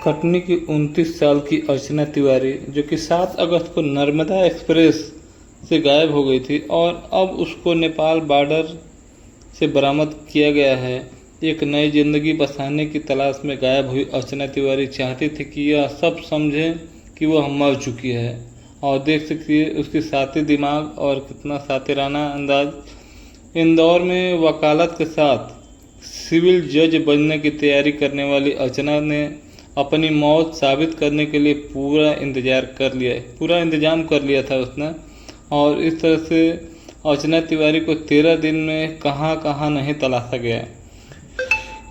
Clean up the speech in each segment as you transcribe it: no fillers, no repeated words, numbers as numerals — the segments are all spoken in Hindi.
कटनी की 29 साल की अर्चना तिवारी, जो कि 7 अगस्त को नर्मदा एक्सप्रेस से गायब हो गई थी और अब उसको नेपाल बॉर्डर से बरामद किया गया है। एक नई जिंदगी बसाने की तलाश में गायब हुई अर्चना तिवारी चाहती थी कि यह सब समझें कि वह मर चुकी है, और देख सकती है उसकी साथी दिमाग और कितना सातिराना अंदाज। इंदौर में वकालत के साथ सिविल जज बनने की तैयारी करने वाली अर्चना ने अपनी मौत साबित करने के लिए पूरा इंतजाम कर लिया था उसने। और इस तरह से अर्चना तिवारी को 13 दिन में कहाँ कहाँ नहीं तलाशा गया।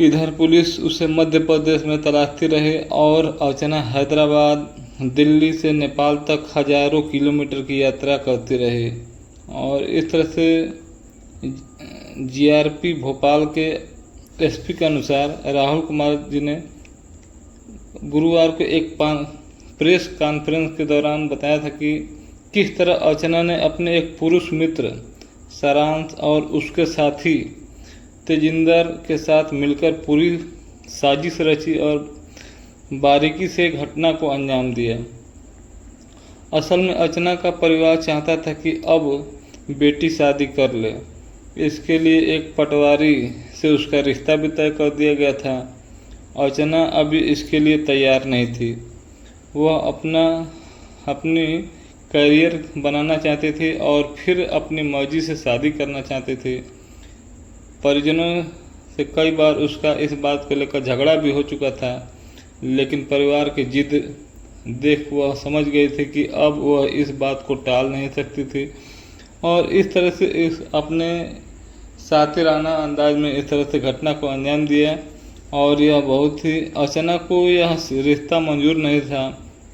इधर पुलिस उसे मध्य प्रदेश में तलाशती रही और अर्चना हैदराबाद, दिल्ली से नेपाल तक हजारों किलोमीटर की यात्रा करती रही। और इस तरह से जीआरपी भोपाल के एसपी के अनुसार राहुल कुमार जी ने गुरुवार को एक प्रेस कॉन्फ्रेंस के दौरान बताया था कि किस तरह अर्चना ने अपने एक पुरुष मित्र सारांश और उसके साथी तेजिंदर के साथ मिलकर पूरी साजिश रची और बारीकी से घटना को अंजाम दिया। असल में अर्चना का परिवार चाहता था कि अब बेटी शादी कर ले। इसके लिए एक पटवारी से उसका रिश्ता भी तय कर दिया गया था। अर्चना अभी इसके लिए तैयार नहीं थी। वह अपनी करियर बनाना चाहती थी और फिर अपनी मर्जी से शादी करना चाहती थी। परिजनों से कई बार उसका इस बात को लेकर झगड़ा भी हो चुका था, लेकिन परिवार की जिद देख वह समझ गई थी कि अब वह इस बात को टाल नहीं सकती थी। और इस तरह से अपने सातिराना अंदाज में इस तरह से घटना को अंजाम दिया। और यह बहुत ही अर्चना को यह रिश्ता मंजूर नहीं था,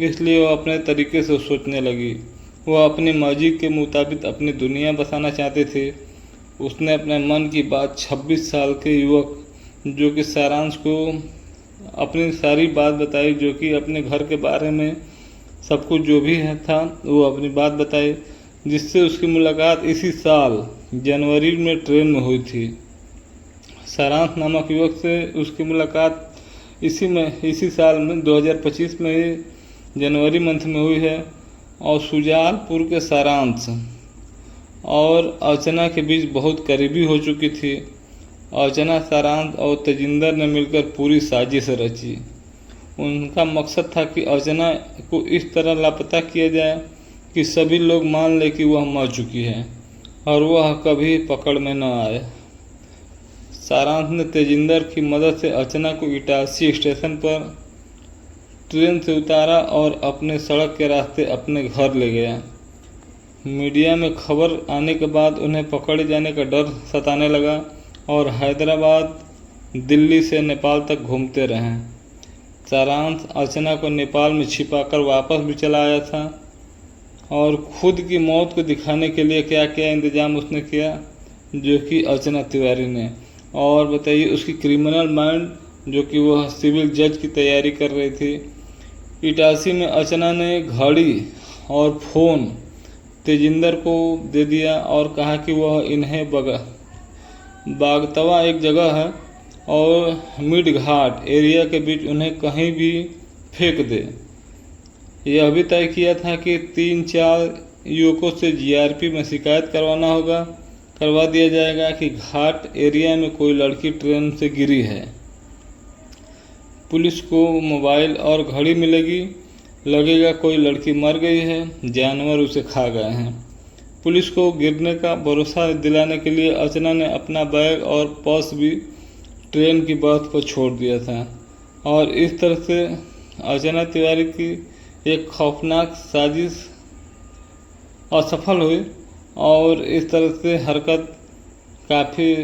इसलिए वह अपने तरीके से सोचने लगी। वह अपनी मर्जी के मुताबिक अपनी दुनिया बसाना चाहती थी। उसने अपने मन की बात 26 साल के युवक जो कि सारांश को अपनी सारी बात बताई, जो कि अपने घर के बारे में सब कुछ जो भी था वो अपनी बात बताई, जिससे उसकी मुलाकात इसी साल जनवरी में ट्रेन में हुई थी। सारांश नामक युवक से उसकी मुलाकात इसी साल में 2025 में ही जनवरी मंथ में हुई है। और सुजालपुर के सारांश और अर्चना के बीच बहुत करीबी हो चुकी थी। अर्चना, सारांश और तेजिंदर ने मिलकर पूरी साजिश रची। उनका मकसद था कि अर्चना को इस तरह लापता किया जाए कि सभी लोग मान लें कि वह मर चुकी है और वह कभी पकड़ में न आए। सारांश ने तेजिंदर की मदद से अर्चना को इटारसी स्टेशन पर ट्रेन से उतारा और अपने सड़क के रास्ते अपने घर ले गया। मीडिया में खबर आने के बाद उन्हें पकड़े जाने का डर सताने लगा और हैदराबाद, दिल्ली से नेपाल तक घूमते रहे। सारांश अर्चना को नेपाल में छिपाकर वापस भी चला आया था और खुद की मौत को दिखाने के लिए क्या क्या इंतजाम उसने किया, जो कि अर्चना तिवारी ने। और बताइए उसकी क्रिमिनल माइंड, जो कि वह सिविल जज की तैयारी कर रही थी। इटारसी में अर्चना ने घड़ी और फ़ोन तेजिंदर को दे दिया और कहा कि वह इन्हें बागतवा एक जगह है और मिड घाट एरिया के बीच उन्हें कहीं भी फेंक दे। यह भी तय किया था कि 3-4 युवकों से जीआरपी में शिकायत करवा दिया जाएगा कि घाट एरिया में कोई लड़की ट्रेन से गिरी है। पुलिस को मोबाइल और घड़ी मिलेगी, लगेगा कोई लड़की मर गई है, जानवर उसे खा गए हैं। पुलिस को गिरने का भरोसा दिलाने के लिए अर्चना ने अपना बैग और पर्स भी ट्रेन की बर्थ पर छोड़ दिया था। और इस तरह से अर्चना तिवारी की एक खौफनाक साजिश असफल हुई। और इस तरह से हरकत काफ़ी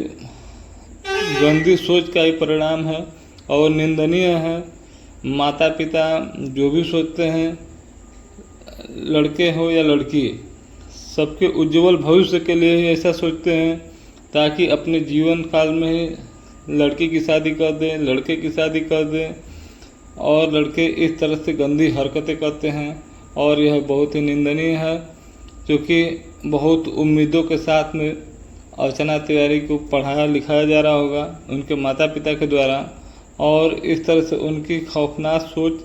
गंदी सोच का ही परिणाम है और निंदनीय है। माता पिता जो भी सोचते हैं, लड़के हो या लड़की, सबके उज्जवल भविष्य के लिए ही ऐसा सोचते हैं, ताकि अपने जीवन काल में ही लड़की की शादी कर दें, लड़के की शादी कर दें। और लड़के इस तरह से गंदी हरकतें करते हैं और यह बहुत ही निंदनीय है, क्योंकि बहुत उम्मीदों के साथ में अर्चना तिवारी को पढ़ाया लिखाया जा रहा होगा उनके माता पिता के द्वारा, और इस तरह से उनकी खौफनाक सोच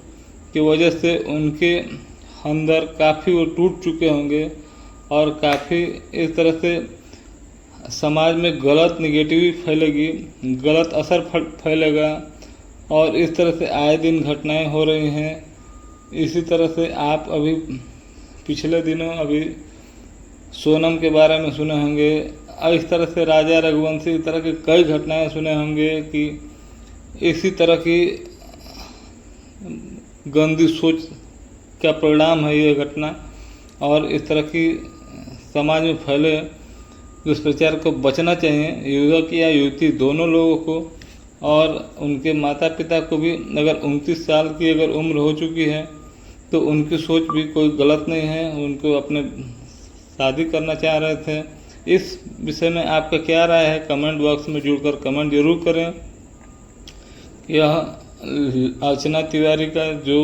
की वजह से उनके अंदर काफ़ी वो टूट चुके होंगे और काफ़ी इस तरह से समाज में गलत निगेटिविटी फैलेगी, गलत असर फैलेगा और इस तरह से आए दिन घटनाएं हो रही हैं। इसी तरह से आप अभी पिछले दिनों अभी सोनम के बारे में सुने होंगे, इस तरह से राजा रघुवंशी, इस तरह की कई घटनाएं सुने होंगे कि इसी तरह की गंदी सोच का परिणाम है ये घटना। और इस तरह की समाज में फैले दुष्प्रचार को बचना चाहिए युवक या युवती दोनों लोगों को, और उनके माता पिता को भी। अगर 29 साल की अगर उम्र हो चुकी है तो उनकी सोच भी कोई गलत नहीं है, उनको अपने शादी करना चाह रहे थे। इस विषय में आपका क्या राय है, कमेंट बॉक्स में जुड़कर कमेंट जरूर करें। यह अर्चना तिवारी का जो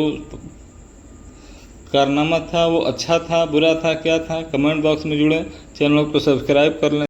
कारनामा था वो अच्छा था, बुरा था, क्या था, कमेंट बॉक्स में जुड़े। चैनल को सब्सक्राइब कर लें।